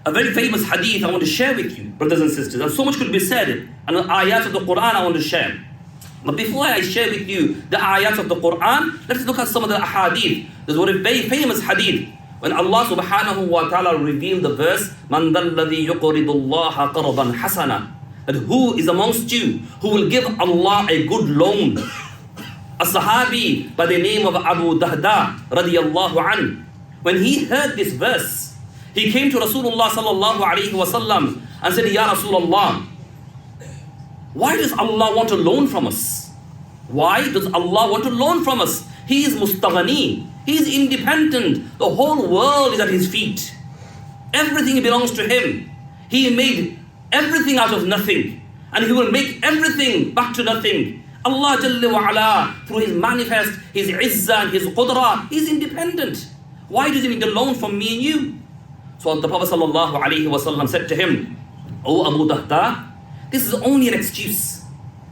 a very famous hadith I want to share with you, brothers and sisters. And so much could be said, and ayats of the Quran I want to share. But before I share with you the ayats of the Quran, let's look at some of the hadith. There's one very famous hadith when Allah subhanahu wa ta'ala revealed the verse, مَنْ ذَا الَّذِي يُقْرِضُ اللَّهَ قَرْضًا حَسَنًا, that who is amongst you who will give Allah a good loan. A Sahabi by the name of Abu Dahda radiyallahu an, when he heard this verse, he came to Rasulullah sallallahu alayhi wa sallam and said, Ya Rasulullah, why does Allah want a loan from us? Why does Allah want a loan from us? He is mustaghani. He is independent. The whole world is at his feet. Everything belongs to him. He made everything out of nothing, and he will make everything back to nothing. Allah Jalla wa Ala, through his manifest, his izzah and his qudra, he is independent. Why does he need a loan from me and you? So the Prophet sallallahu alayhi wa sallam said to him, O Abu Dahda, this is only an excuse.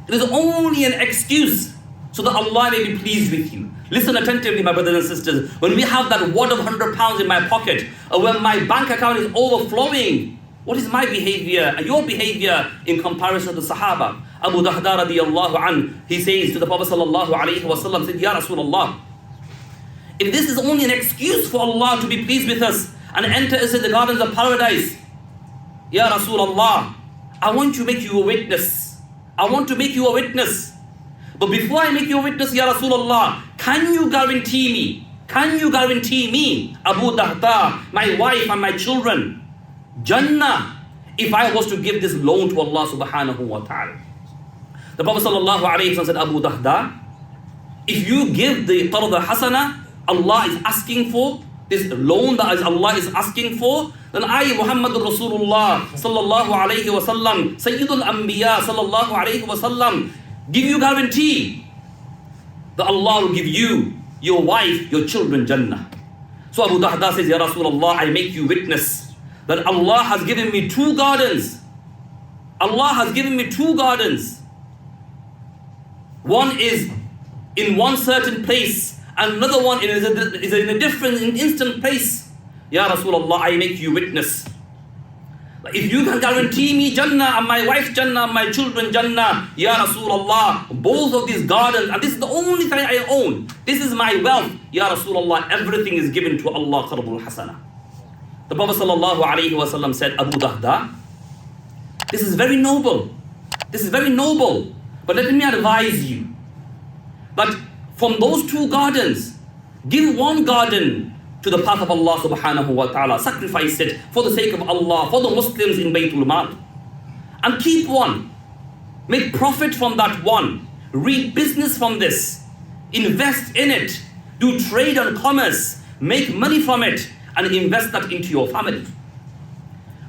It is only an excuse so that Allah may be pleased with you. Listen attentively, my brothers and sisters. When we have that wad of £100 in my pocket, or when my bank account is overflowing, what is my behavior and your behavior in comparison to the Sahaba? Abu Dahda radiyallahu an, he says to the Prophet sallallahu alayhi wa sallam, said, Ya Rasulullah, if this is only an excuse for Allah to be pleased with us and enter us in the gardens of paradise, Ya Rasulullah, I want to make you a witness. I want to make you a witness. But before I make you a witness, Ya Rasulullah, can you guarantee me, Abu Dahda, my wife and my children, Jannah, if I was to give this loan to Allah subhanahu wa ta'ala? The Prophet sallallahu alayhi wa sallam said, Abu Dahda, if you give the qard al-hasana Allah is asking for, this loan that Allah is asking for, then I, Muhammad Rasulullah sallallahu alayhi wa sallam, Sayyidul Anbiya sallallahu alayhi wa sallam, give you guarantee that Allah will give you, your wife, your children, Jannah. So Abu Dahda says, Ya Rasulullah, I make you witness that Allah has given me two gardens. Allah has given me two gardens. One is in one certain place, and another one is in a different, instant place. Ya Rasulullah, I make you witness. If you can guarantee me Jannah and my wife Jannah and my children Jannah, Ya Rasulullah, both of these gardens, and this is the only thing I own, this is my wealth, Ya Rasulullah, everything is given to Allah Qarbul Hasana. The Prophet sallallahu alayhi wa sallam said, Abu Dahda, this is very noble. This is very noble. But let me advise you that from those two gardens, give one garden to the path of Allah subhanahu wa ta'ala. Sacrifice it for the sake of Allah, for the Muslims in Baytul Mal. And keep one. Make profit from that one. Read business from this. Invest in it. Do trade and commerce. Make money from it and invest that into your family.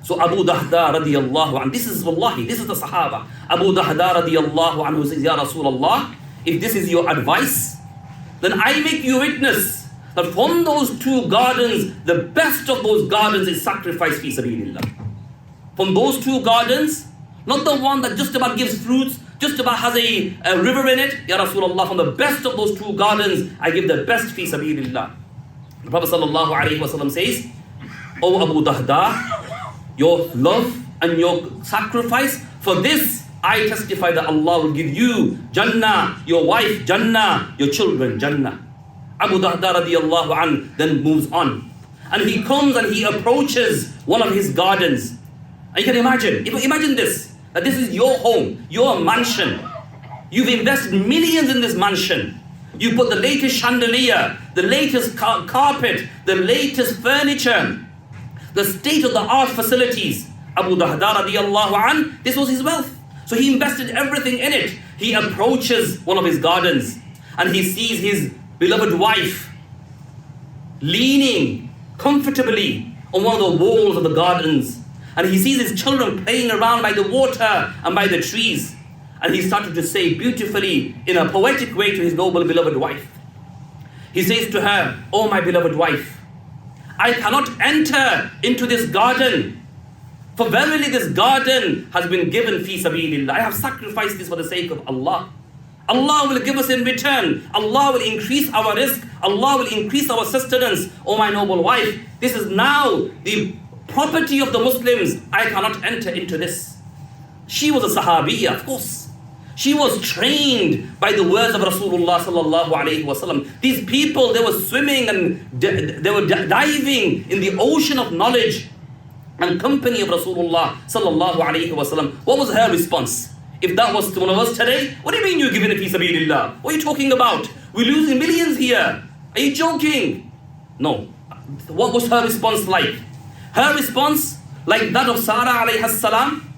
So Abu Dahda radiyallahu anhu, this is wallahi, this is the Sahaba. Abu Dahda radiyallahu anhu says, Ya Rasulullah, if this is your advice, then I make you witness that from those two gardens, the best of those gardens is sacrifice fi sabilillah. From those two gardens, not the one that just about gives fruits, just about has a river in it. Ya Rasulullah, from the best of those two gardens, I give the best fi sabilillah. The Prophet sallallahu alayhi wa sallam says, O Abu Dahda, your love and your sacrifice, for this I testify that Allah will give you Jannah, your wife Jannah, your children Jannah. Abu Dahda radiyallahu an then moves on. And he comes and he approaches one of his gardens. And you can imagine this, that this is your home, your mansion. You've invested millions in this mansion. You put the latest chandelier, the latest carpet, the latest furniture, the state-of-the-art facilities. Abu Dahda radiyallahu an, this was his wealth. So he invested everything in it. He approaches one of his gardens and he sees his beloved wife leaning comfortably on one of the walls of the gardens. And he sees his children playing around by the water and by the trees. And he started to say beautifully in a poetic way to his noble beloved wife. He says to her, "Oh my beloved wife, I cannot enter into this garden, for verily this garden has been given fi sabilillah. I have sacrificed this for the sake of Allah. Allah will give us in return. Allah will increase our risk. Allah will increase our sustenance. Oh my noble wife, this is now the property of the Muslims. I cannot enter into this. She was a Sahabiya, of course. She was trained by the words of Rasulullah sallallahu alaihi wasallam. These people, they were swimming and they were diving in the ocean of knowledge and company of Rasulullah sallallahu alaihi wasallam. What was her response? If that was to one of us today, what do you mean you're giving it fi sabilillah? What are you talking about? We're losing millions here. Are you joking? No. What was her response like? Her response, like that of Sarah alayhi salam,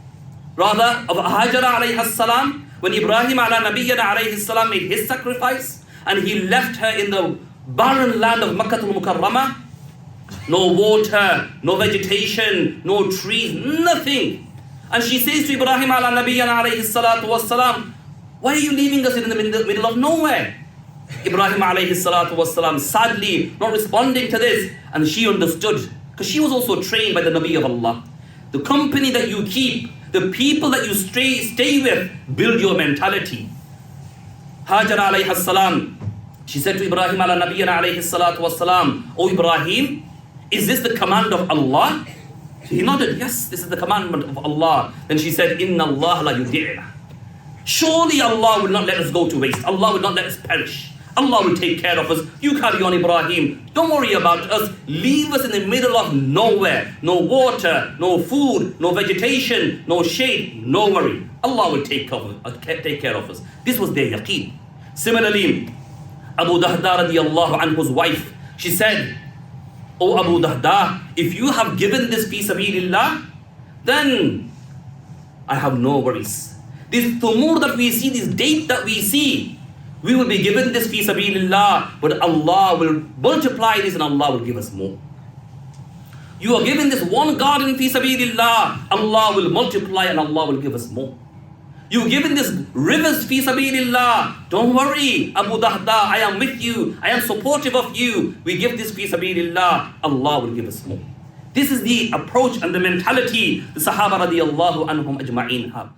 rather of Hajara alayhi salam, when Ibrahim ala nabiyyana alayhi salam made his sacrifice and he left her in the barren land of Makkah al-Mukarramah. No water, no vegetation, no trees, nothing. And she says to Ibrahim ala nabiyyana alayhi salatu wassalam, why are you leaving us in the middle of nowhere? Ibrahim alayhi salatu wassalam sadly not responding to this, and she understood, because she was also trained by the Nabi of Allah. The company that you keep, the people that you stay with, build your mentality. Hajar alayhi salam, she said to Ibrahim ala nabiyyana alayhi salatu wassalam, O Ibrahim, is this the command of Allah? He nodded, yes, this is the commandment of Allah. Then she said, Inna Allah la yudi'na. Surely Allah will not let us go to waste. Allah will not let us perish. Allah will take care of us. You carry on, Ibrahim. Don't worry about us. Leave us in the middle of nowhere. No water, no food, no vegetation, no shade. No worry. Allah will take care of us. This was their yaqeen. Similarly, Abu Dahda radiallahu anhu's wife, she said, O Abu Dahda, if you have given this fi sabilillah, then I have no worries. This tumur that we see, this date that we see, we will be given this fi sabilillah, but Allah will multiply this and Allah will give us more. You are given this one garden fi sabilillah, Allah will multiply and Allah will give us more. You given this rivers fi sabilillah, don't worry, Abu Dahda, I am with you, I am supportive of you. We give this fi sabilillah, Allah will give us more. This is the approach and the mentality the Sahaba radiallahu anhum ajma'in have.